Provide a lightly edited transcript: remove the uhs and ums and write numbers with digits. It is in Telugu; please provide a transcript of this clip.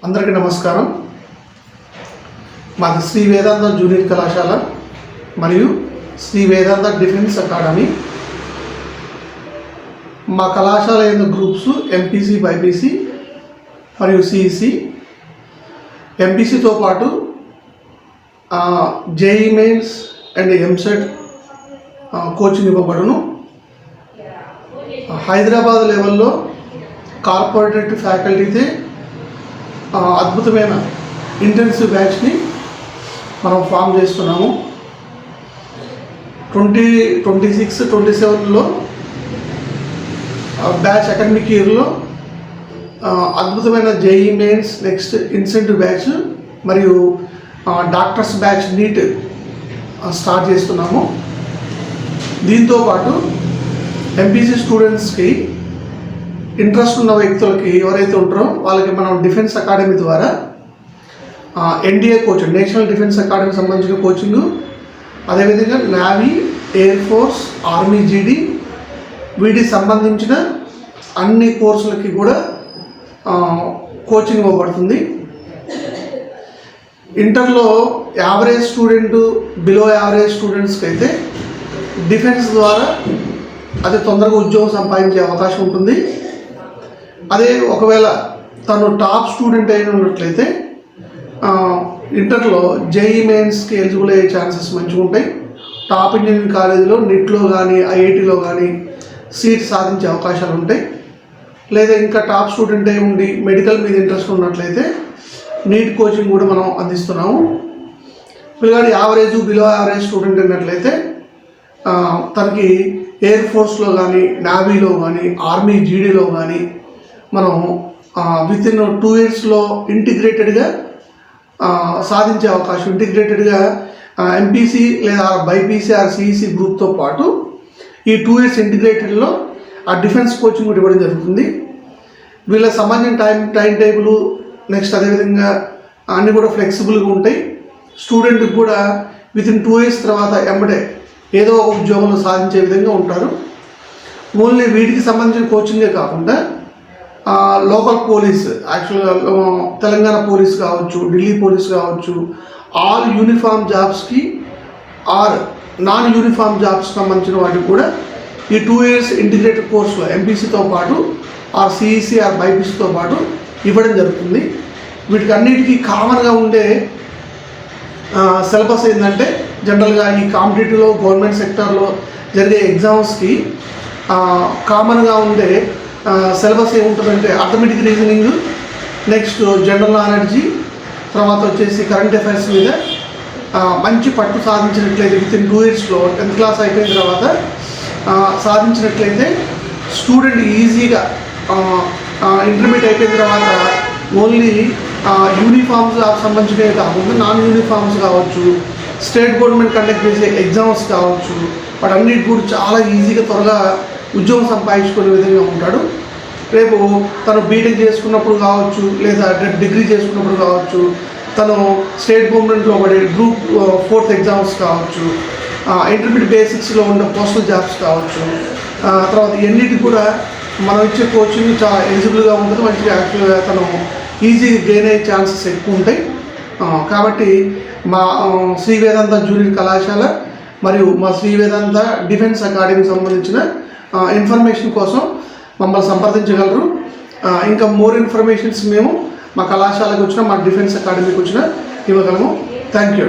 అందరికీ నమస్కారం. మాది శ్రీ వేదాంత జూనియర్ కళాశాల మరియు శ్రీ వేదాంత డిఫెన్స్ అకాడమీ. మా కళాశాల అయిన గ్రూప్స్ ఎంపీసీ, బైపీసీ మరియు సిఈసి. ఎంపీసీతో పాటు JEE mains and EAMCET coaching ఇవ్వబడును. హైదరాబాద్ లెవెల్లో కార్పొరేట్ ఫ్యాకల్టీతే అద్భుతమైన ఇంటెన్సివ్ బ్యాచ్ని మనం ఫామ్ చేస్తున్నాము. 2026-27లో బ్యాచ్ అకాడమిక్ ఇయర్లో అద్భుతమైన JEE mains, next incentive batch మరియు డాక్టర్స్ బ్యాచ్ నీట్ స్టార్ట్ చేస్తున్నాము. దీంతోపాటు ఎంపీసీ స్టూడెంట్స్కి ఇంట్రెస్ట్ ఉన్న వ్యక్తులకి ఎవరైతే ఉంటారో వాళ్ళకి మనం డిఫెన్స్ అకాడమీ ద్వారా ఎన్డీఏ కోచింగ్, నేషనల్ డిఫెన్స్ అకాడమీకి సంబంధించిన కోచింగు, అదేవిధంగా నేవీ, ఎయిర్ ఫోర్స్, ఆర్మీ, జీడీ వీటికి సంబంధించిన అన్ని కోర్సులకి కూడా కోచింగ్ ఇవ్వబడుతుంది. ఇంటర్లో యావరేజ్ స్టూడెంట్, బిలో యావరేజ్ స్టూడెంట్స్కి అయితే డిఫెన్స్ ద్వారా అది తొందరగా ఉద్యోగం సంపాదించే అవకాశం ఉంటుంది. అదే ఒకవేళ తను టాప్ స్టూడెంట్ అయిన ఉన్నట్లయితే ఇంటర్లో జేఈ మెయిన్స్కి ఎలిజిబుల్ అయ్యే ఛాన్సెస్ మంచిగా ఉంటాయి. టాప్ ఇంజనీరింగ్ కాలేజీలో నిట్లో కానీ ఐఐటీలో కానీ సీట్ సాధించే అవకాశాలు ఉంటాయి. లేదా ఇంకా టాప్ స్టూడెంట్ అయి ఉండి మెడికల్ మీద ఇంట్రెస్ట్ ఉన్నట్లయితే నీట్ కోచింగ్ కూడా మనం అందిస్తున్నాము. పిల్లగాడు యావరేజ్, బిలో యావరేజ్ స్టూడెంట్ అయినట్లయితే తనకి ఎయిర్ ఫోర్స్లో కానీ, నేవీలో కానీ, ఆర్మీ, జీడీలో కానీ మనం విత్ ఇన్ 2 yearsలో ఇంటిగ్రేటెడ్గా సాధించే అవకాశం. ఇంటిగ్రేటెడ్గా ఎంపీసీ లేదా బైపీసీ ఆర్ సిఈసి గ్రూప్తో పాటు ఈ 2 years ఇంటిగ్రేటెడ్లో ఆ డిఫెన్స్ కోచింగ్ కూడా ఇవ్వడం జరుగుతుంది. వీళ్ళకి సంబంధించిన టైం టేబుల్, నెక్స్ట్ అదేవిధంగా అన్నీ కూడా ఫ్లెక్సిబుల్గా ఉంటాయి. స్టూడెంట్కి కూడా విత్ ఇన్ 2 years తర్వాత ఎంబడే ఏదో ఒక ఉద్యోగంలో సాధించే విధంగా ఉంటారు. ఓన్లీ వీటికి సంబంధించిన కోచింగే కాకుండా లోకల్ పోలీస్, యాక్చువల్గా తెలంగాణ పోలీస్ కావచ్చు, ఢిల్లీ పోలీస్ కావచ్చు, ఆల్ యూనిఫామ్ జాబ్స్కి ఆర్ నాన్ యూనిఫామ్ జాబ్స్ సంబంధించిన వాటికి కూడా ఈ 2 years ఇంటిగ్రేటెడ్ కోర్సులో ఎంపీసీతో పాటు ఆర్ సిఈసి ఆర్ బైపీసీతో పాటు ఇవ్వడం జరుగుతుంది. వీటికి అన్నిటికీ కామన్గా ఉండే సిలబస్ ఏంటంటే, జనరల్గా ఈ కాంపిటేటివ్లో గవర్నమెంట్ సెక్టార్లో జరిగే ఎగ్జామ్స్కి కామన్గా ఉండే సిలబస్ ఏముంటుందంటే arithmetic reasoning, next general knowledge, తర్వాత వచ్చేసి కరెంట్ అఫైర్స్ మీద మంచి పట్టు సాధించినట్లయితే విత్ ఇన్ 2 yearsలో 10th క్లాస్ అయిపోయిన తర్వాత సాధించినట్లయితే స్టూడెంట్ ఈజీగా ఇంటర్మీడియట్ అయిపోయిన తర్వాత ఓన్లీ యూనిఫామ్స్ సంబంధించినవి కాకుండా నాన్ యూనిఫామ్స్ కావచ్చు, స్టేట్ గవర్నమెంట్ కండక్ట్ చేసే ఎగ్జామ్స్ కావచ్చు, వాటన్నిటి కూడా చాలా ఈజీగా త్వరగా ఉద్యోగం సంపాదించుకునే విధంగా ఉంటాడు. రేపు తను బీటెక్ చేసుకున్నప్పుడు కావచ్చు, లేదా డిగ్రీ చేసుకున్నప్పుడు కావచ్చు, తను స్టేట్ గవర్నమెంట్లో పడే గ్రూప్ 4th ఎగ్జామ్స్ కావచ్చు, ఇంటర్మీడియట్ బేసిక్స్లో ఉన్న పోస్టల్ జాబ్స్ కావచ్చు, తర్వాత ఎన్నిటికి కూడా మనం ఇచ్చే కోచింగ్ చాలా ఎలిజిబుల్గా ఉంటుంది. మంచిగా యాక్చువల్గా తను ఈజీగా గెయిన్ అయ్యే ఛాన్సెస్ ఎక్కువ ఉంటాయి. కాబట్టి మా శ్రీ వేదాంత జూనియర్ కళాశాల మరియు మా శ్రీ వేదాంత డిఫెన్స్ అకాడమీకి సంబంధించిన ఇన్ఫర్మేషన్ కోసం మమ్మల్ని సంప్రదించగలరు. ఇంకా మోర్ ఇన్ఫర్మేషన్స్ మేము మా కళాశాలకు వచ్చిన, మా డిఫెన్స్ అకాడమీకి వచ్చిన ఇవ్వగలము. Thank you.